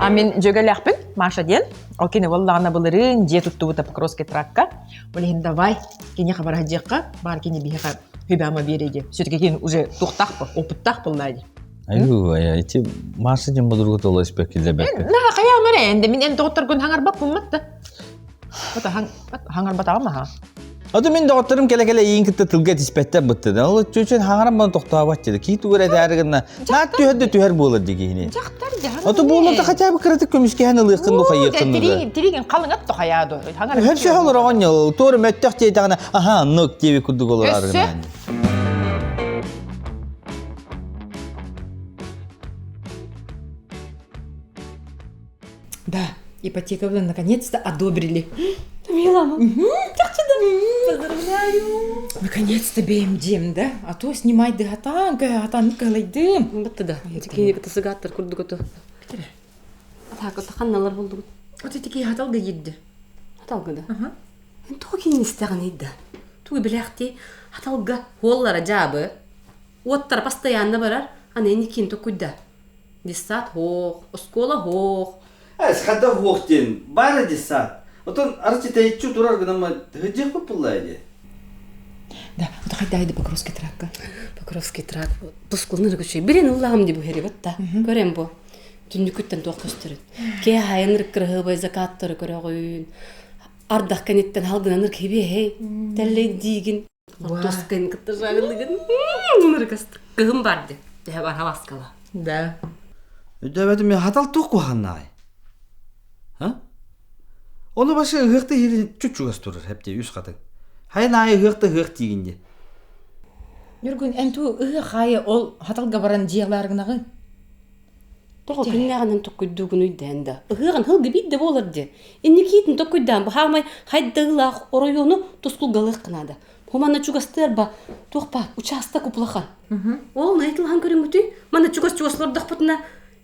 Мен жөгелякпин, Маша ден. Окене валлағына бұлырын, же туттубута Покровский тракка. Олеген давай, кене хабарға жеққа, бар кене бейға хүбәма береде. Сөйтке кен уже туқтақ бұл, опыттақ бұл лайды. Айу, айти Маша ден бұдырғы толы іспекілді бәккі. Наға қая өмірі, әнді мен ән тоғыттар күн хаңар бақ бұлматты. Хаңар батаға ма? Аты мен доғыттарым келе-келе ең кітті тұлға тиспәттен бұтты. Ол чөчен хаңарам баны тоқтаға бәттеді. Кей туғыр әді әрігінна, нәт түйерді түйер болыр дегейіне. Жақтар жағын. Аты болырды қатя бір кірітік көміске әні лыққын ұқа еққынды. Тиреген қалың ат тоқаяды. Хәпші олар оған ел, торы мәттіқ дейдіғана, аха, нұқ деві күрдік олар арғынан. Да, ипотека вы наконец-то одобрили. Милана, как чудо! Поздравляю! Наконец-то беймдем, да? А то снимай дыгатанка, атан калайдым. Вот да. Такие как-то сагаттар курдугото. Кетере. Так вот ханналар болду. Вот такие хаталга едді. Хаталга да. Ага. Токи истаган идда. Туй билахти хаталга холлара жабы. Оттар постоянно барар. Аны никин токуйда. Дисат хох, оскола хох. Әс қада хоқтен, бары десат. Отон арчы тәйітчу тұрар гынама ғыджық бұпылайды. Да, вот хайдайды Покровский тракка. Покровский трак. Тускулныр күшей. Бірен ұллағым деп хері бітті. Көрем бұл. Дүнні күттен тоқтыстырын. Ке хайыныр кірғы бай закаттыры көрі қойын. Ардақ кәнеттен халғынаныр кебе хей. Тәлей дейгін. Тоскайын күтті жағылығын. Мұныр кастыр. Кығым барды. Дәе бар хаваскала. Да. Өдәбәді мен хатал тоқ қоғаннай. Оны башы ғықты херін чүчуғас тұрыр, әпте, үз қатың. Хайын айы ғықты ғық дегенде. Юргун, әнту ұғы қайы ол хаталга баран жияларығынағы? Тоғы күннәғанын тоққүйдуғын үйдәнді. Ұғыған ғылғы бейді болырды. Инні кейтін тоққүйдан бұл хағымай хайдығылақ оройону тұскулғалық қынады. Хомана чугастыр ба, тоқпа, участа күплақан. Ол найтылған көрің өті, мана чугас чугаслардық бұтына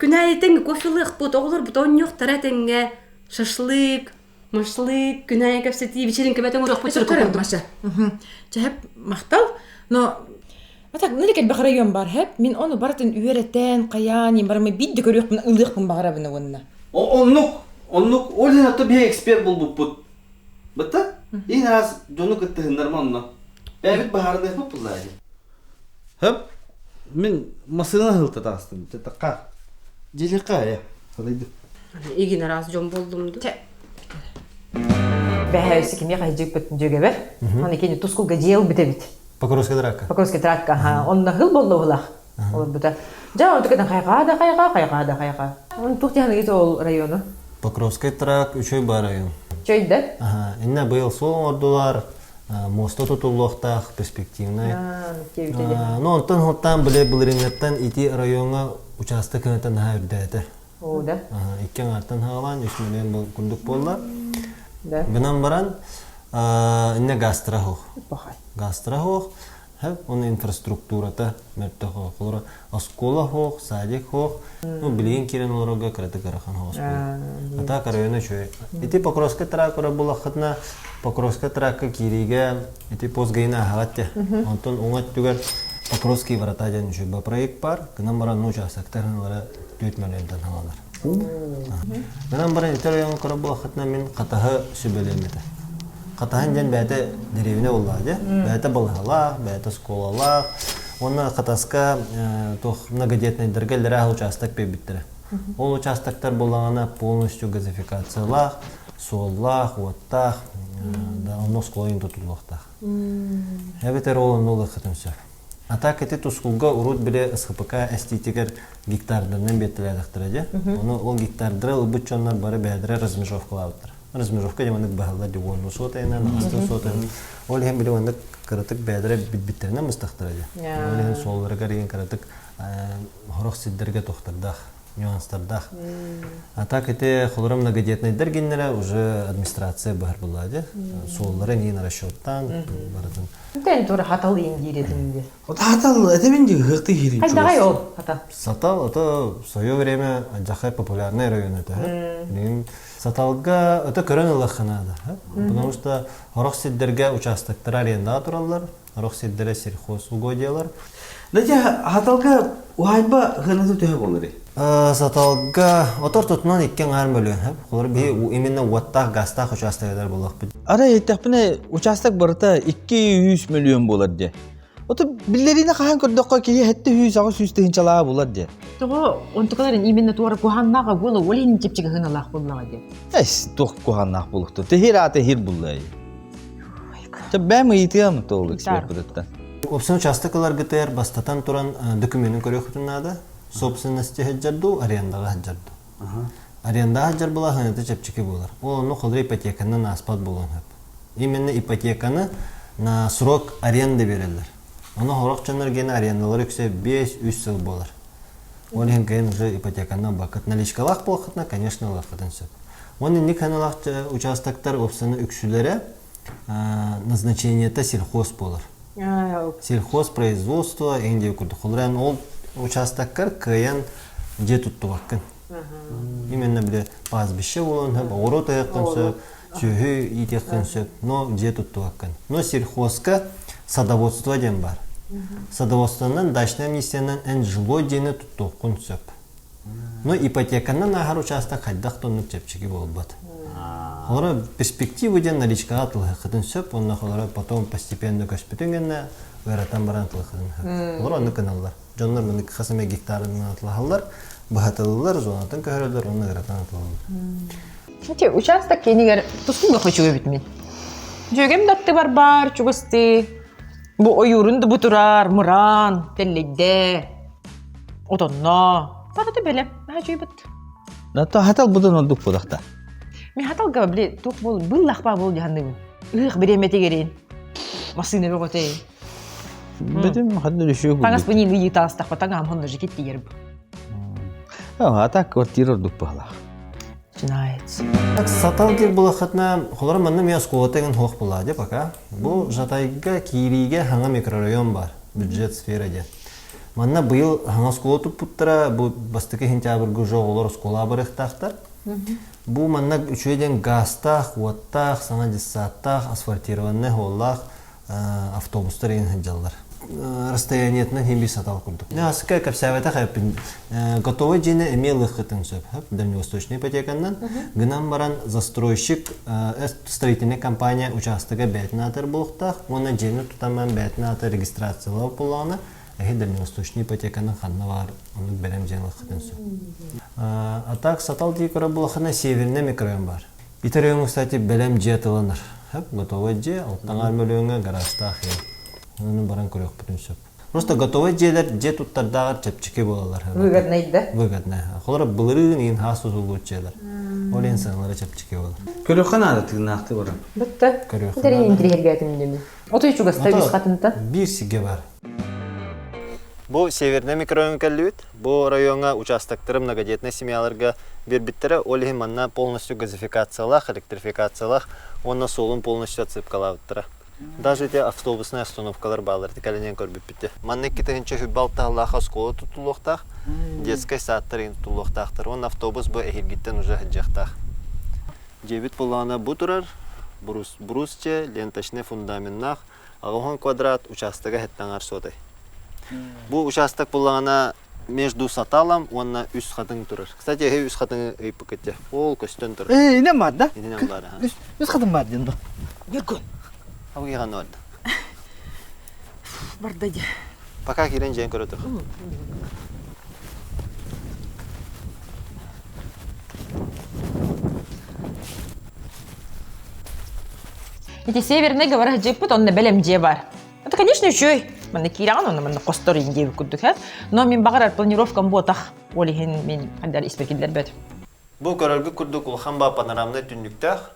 күнәйетіңі кофелық бұт, оғылыр бұт, оңық таратыңға, шашлык, машлык, күнәйе кәпсеті, вечеринка бәтің ұрық бұтыр Көрім, Маша. Жәп мақтал, но... Атак, нәлекет бір район бар, хәп? Мен оны баратын үйереттен, қаян, барымы бидді көріқпін, ұлықпын бағарабыны онына. Онлық, олен атты бе эксперт бұл бұт. Бұтты? Ең аз жоны күтті хындарма онына. Бәбіт бағарыны әпіп бұлайды. Хөп, мен масына ғылты тағыстым. Тәтіққа. Желеққа, қалайды. Егін араз жон болдымды. Бәхәуісі кеме қайжық бүттін жөге бәр. Оны кені тұскулға жел біте біт. Покровский тракка. Покровский тракка, онына ғыл болды ұлақ. Ол бұта. Жа, оны түкетін қайқа. Оны тұқтияны кеті ол районы. Покровский трак, үшөй бар район. Чөйді? Инна был сол ордулар, мосто тутулуқтақ, перспективный. Но онтан хоттан біле біліріңеттен ити районға участок көнеттен ға үрдәді. О, да? Иккен артын ғалан, 3 миллион бұл күндік болды. Да. Гынан баран, инна гастра хоқ. Бақай. Гастра хоқ, оны инфраструктурата мәртті хоқ. Олар оскола хоқ, садик хоқ. Білген керен оларға кірәті қарақан хоқ оскола. Ата районы чөй. Ити Покровский трак ора бұл ақытна Покровский тракка кириге ити позгайна ағатте. Онтон оңат түгер Покровский врата ден жүбі проект бар. Гынан баран ноча сақтарын олара 4 миллиондан алалар. Гынан баран ити районы қора бұл ақытна мен қатағы сүбелемеді. Қатағын ден бәті деревіне олады. Бәті балғалақ, бәті сколалақ. Оны қатасқа многодетный дәргелері ағы участок бейбіттірі. Ол участоктар болағына полностью газификациялақ, соллақ, оттақ, оны сколайын тұтылуқтақ. Әбетер олын олы қытым сөп. Ата кәті тұскулға ұрут біле СХПК әстетігер гектардарынан беттіләдіқтірі. Оны ол гектардыры ұлбыт жонлар бары бәдірі размежовкалауыдыр. Размежовка демандық бағалар дегонны сотайынан, астын сотайынан. Ол ең біле ондық кырытык бәдірі бітбіттеріне мұстақтырады. Ол ең солларға реген кырытык ғұрық сиддерге тоқтырдақ, нюанстардақ. Ата кәті құлырым многодетнайдар геннері уже администрация бағар болады. Соллары нейін расчеттан баратын. Дән туры хатал ең дейретіңінде. Хатал, это мен де ғықты херін чуғас. Қайдағай ол, хатал? Сатал, это в свое время жақай популярный район это. Саталга это көрін ұлаққанады. Потому что ғұрық сиддерге участоктар аренда тұралар, ғұрық сиддері сельхоз угодиялар. Дача хаталга уайба ханату төһө болары. Саталга отор тутунан иккен ар мөлөн хап. Холор би именно уаттах гастах участогдар болак бит. Ара еттепне участок барыта 200 миллион болар де. Ото биллерине хаан көрдөккө кие хетте 100 тыгын чалаа болар де. Того онтукаларын именно туара куханнага голо олин чепчиге хыналах боллага де. Эс тох куханнах болукту. Техир буллай. Та бәм итем тол эксперттен. Опсын участокалар ГТР бастатан туран документин көрөктүнада собственности хаджарду, арендага хаджарду. Арендага хаджар була ханаты чепчики болар. Оны холдыр ипотеканы на аспат болон хап. Именно ипотеканы на срок аренды берелер. Оны хорок чанар гена арендалар өксе 5-3 жыл болар. Олен ген уже ипотеканы бакыт наличкалах болхатна, конечно, лахатын сөп. Оны ник ханалах участоктар опсыны үксүлері назначениета сельхоз болар. Сельхозпроизводство, энди курды холран ол участоктар кыян же туттубаккын. Именно биле пазбище болон, орот аяктан сөп, чөһү итектен сөп, но же туттубаккын. Но сельхозка садоводство ден бар. Садоводствонан дачный амнистиянан эн жилой дени туттуккун сөп. Но ипотеканан ахар участок хайдах тоннук чепчиги болбат. Холора перспективы ден наличкага тылхыкытын сөп, онна холора потом постепенно көспүтүнгенне ыратан баран тылхыкытын. Холора оны каналлар. Жонлар мыны касыме гектарын атлахаллар, бахатылылар, зонатын көһөрөлөр, оны ыратан атлалар. Шунти участок кенигер тускунга хочуга битмин. Жөгем датты бар чугасты. Бу оюрунду бутурар, муран, теллейде. Отонно. Тараты беле, хачуйбыт. Нато хатал будан ондук бодакта. Мен хаталга биле тук бол, быллахпа бол жаһанным. Ык беремети керин. Масыны бөгөтей. Бедим хадны düşüyor bu. Таңас бунин уйы тастак батагам хонно жикет дигерб. Ата квартира дук бала. Начинается. Сатал кер булахатна холора манна мияс куотеген хох була деп ака. Бу жатайга кириге ханга микрорайон бар, бюджет сферада. Манна быйыл ханга школа туптара, бу бастыки сентябрьгы жоголор школа барыктактар. Бу манна үчөден газтах, уаттах, саңа диссаттах, асфальтированный холлах автобустар ен хаджаллар. Расстояниетна химби сатал курдук. Асыка капсавета хайпин готовый джине имел ихтын сөп. Дальневосточный ипотекандан гынан баран застройщик строительная компания участога бәтнатыр булуктах, оны джине тутаман бәтнатыр регистрациялау булана. Дальневосточный ипотеканың ханна бар, оны берем джине ихтын сөп. А так сатал дикора булахана северный микрорайон бар. Итарайон, кстати, белем джетыланыр. Готовый джи, алтаңар мөлөңө гаражтах оны баран көрөк бүтүн сөп. Просто готовый жерлер же туттардагы чепчике болалар. Выгодно да? Выгодно. Холора былырын ин хас узулуч жерлер. Ол инсанлар чепчике болар. Көрөкхан ары тыгнаакты барам. Битти. Интерьер интерьергетим деми. Отой чугаста бис хатынта. Бир сиге бар. Бу северный микрорайон келбит. Бу районга участоктары многодетный семьяларга бербиттере олихи манна полностью газификациялах, электрификациялах, онна солун полностью отсыпкалабыттыра. Даже эти автобусные остановкалар балар, тикаленен көрбүп битти. Манны китегинче хүббалтаалаха школа тутулуктах, детский садтарын тутулуктахтар. Он автобус бу эхилгиттен уже хаджактах. Жебит булана бу турар, брусче, ленточный фундаментнах, агохан квадрат участога хеттаңар содай. Бу участок булана между саталом, онна үс хатын турар. Кстати, үс хатын ыйпыкетте. Ол көстөн турар. Ne var da? Инен бар. Üst kadın var diyordu. Якун. Аугиган орд. Бардайы. Пока кирен жен көрө тур. Эти северные говорят, джипут, он на белем же бар. Это, конечно, еще мен кираган, он мен костор инде күрдүк, но мен багарар планировкам ботах, олихин мен андар испекилдер бет. Бу көрөлгө курдук улханба панорамный түндүктах.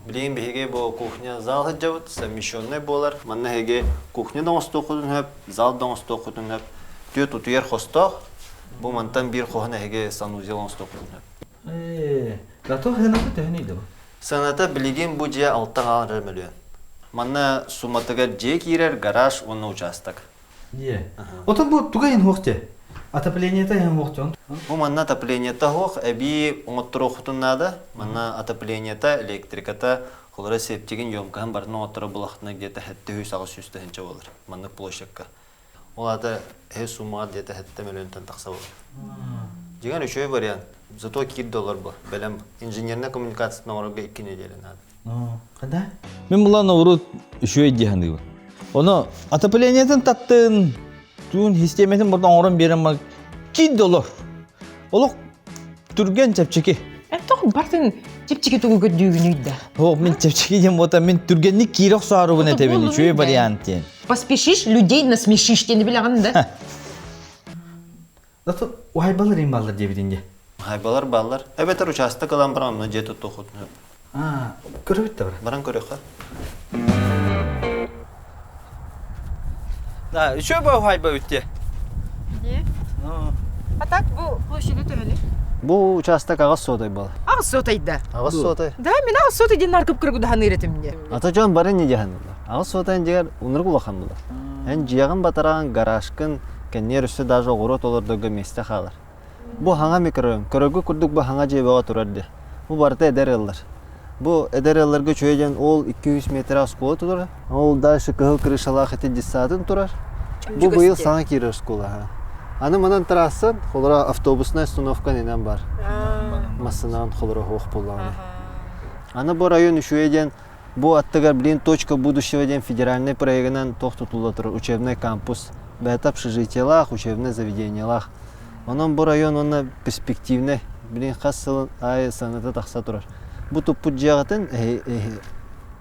Билейин беге бу кухня зал хаджабыт, совмещенный болар. Манна хеге кухня доңостокудун хөп, зал доңостокудун хөп. Төт утуер хостох. Бу мантан бир кухня хеге санузел доңостокудун хөп. Гато ханаты төһнейди бу. Саната билеген бу же 6 алар миллион. Манна суматыга же кирер гараж онна участок. Отон бу тугайын хохте. Отопление-то ям хохтон. Бу манна отопление-то хох, эби оңоттурохутун нада. Манна отопление-то, электриката, холора септеген ёмкахан барын оңоттура булахтына где-то 700-800 болар. Манна площадка. Ол ата суммаға дете хетте миллионтан тақса болады. Деген үшөй вариант. Зато $2 бұл. Бәлем инженерная коммуникациясына орынға 2 неделя надо. Када? Мен бұлан орут үшөй дегенді. Оны отоплениятын таттын, туын системетін бұрдан орын берем $2. Олық түрген чапчеки. Тоқ бартын чепчеке түгігі дүйгін үйді. Оқ, мен чапчеки дем бота, мен түргенні кейрек суару бұны тәбені, үшөй вариант ден. Поспешишь, людей насмешишь, дені білеген да. Зато уайбалар ең балар дебеденде. Балар. Әбетер участок алан барам, но жеті тоқыт. Көрі бітті бар. Баран көрек қа. Да, үшөй ба уайба өтте. А так, бұл площади төгілі? Бұл участок ағыз сотай бал. Ағыз сотайды. Ағыз сотай. Да, мен ағыз сотайден наркып кіргудахан үйретімде. Ата жон бары не жахан бұлар. Ағыз сотайын жегер ұныр құлақан бұлар. Ән жиягын батараған гаражкын кәнер үсі даже ғұрот олырдығы месте қалар. Бұл хаңа микрорайон. Көрігі күрдік бұл хаңа жебеға тұрарды. Бұл барыта әдер еллар. Бұл әдер елларға чөйден ол 200 метр аскола тұрар. Ол дайшы кығыл крышалақ еті десатын тұрар. Бұл бұйыл саңа кері школа. Аны мұнан тұрасын, қолыра автобусная установка ненен бар. Масынан қолыра хоқ болағаны. Аны бұл район үшуеден, бұл аттығар білін точка будущего ден федеральный проектінен тоқтытылы тұрар. Учебный кампус, бәт общежитиялақ, учебный заведениялақ. Онын бұл район оны перспективный, білін қас сылын ай санаты тақса тұрар. Бұл тұппыт жағытын,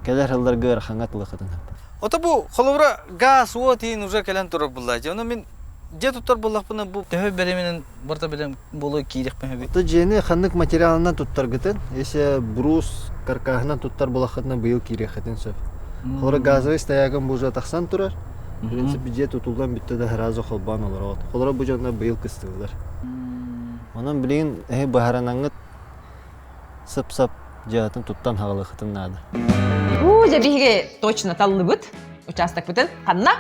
кәлер жылдарға арқанға тұлықытын. Ота бұл қолыра газ, от ең уже кәлен тұрар бұлайды. Оны мен же туттар боллақпына бұл төбе беременен барта білем болу кейдек пен хөбі. Бұл жені қандық материалынан туттар гітін, есе брус, каркағынан туттар болақытына бұйыл кейрек қатын сөп. Қолыра газовый стоягын бұл жа тақсан тұрар. В принципе, же тұтылдан бітті де разы қолбан олар оғыт. Қолыра бұл жонда бұйыл кыстығылар. Онын білейін, бағаранаңыт сып-сып жағатын туттан хағылы қытын нады. Жабиге точно таллы бұд, участок бұтын, қанна?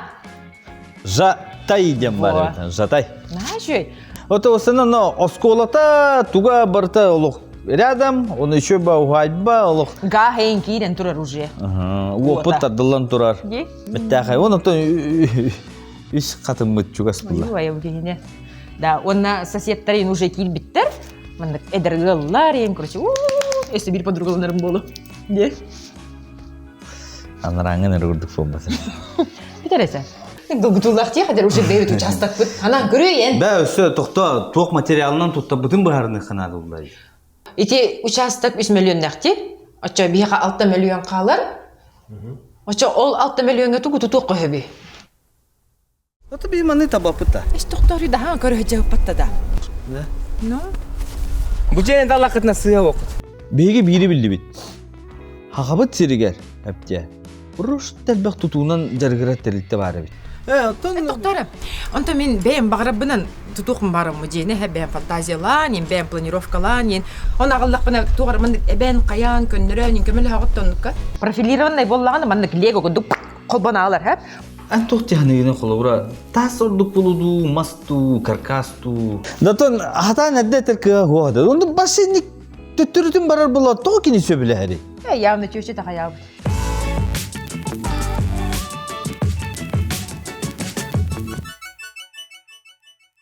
Жатай дем бар, жатай. На, жөй. Ота осыны осколата туга барта олық рядом, оны еще ба уайба олық. Га хейн кейден тұрар уже. Опыт тардылан тұрар. Біттәқай, оны үш қатын мұт жүгас бұлла. Ой, ой, да, онна соседтарин уже кейл біттір. Мандық әдіргіллар ең, короче, өсі бір подругаланарым болу. Не? Анараңын әргірдік болмасын. Бітер әсі? Гүтуллақ те қадыр уже бейбіт участок бұд. Ана, көрейін. Бә, өсі тоқта, тоқ материалынан тұтта бұтын бұхарыны қанады бұлай. Ити участок 3 миллион нәқті. Оча бейға 6 миллион қалар. Оча ол 6 миллионға тұғы тұтуқ қойбі. Ота бей маны таба бұтта. Эш тоқтары да хан көрі жауып батта да. Да? Ну? Бұл және далақытына сыя оқыт. Бейге бейді білді бит. Хақабыт сирігер, әпте. Ұрыш тәлбәқ тұтуынан жарғырат тәрілтті бары бит. Тоқтары, онта мен бәйім бағырап бұнан тұтуқым барым мұдейіне, бәйім фантазиялан, бәйім планировкалан, он ағылдақ бұна туғар мандық әбән қаян көндірін, көмілі хағыттаныққа. Профилированный боллағаны мандық лего күндік қолбана алар, әп? Ан тоқти ханығына қолауыра тас ордық болуду, масту, каркасту. Датон хата нәрді тәркі ғуады. Онды бассейник төттірітін барар болар, тоғы кені сөбілі әрі. Явно чөші таға яубыд.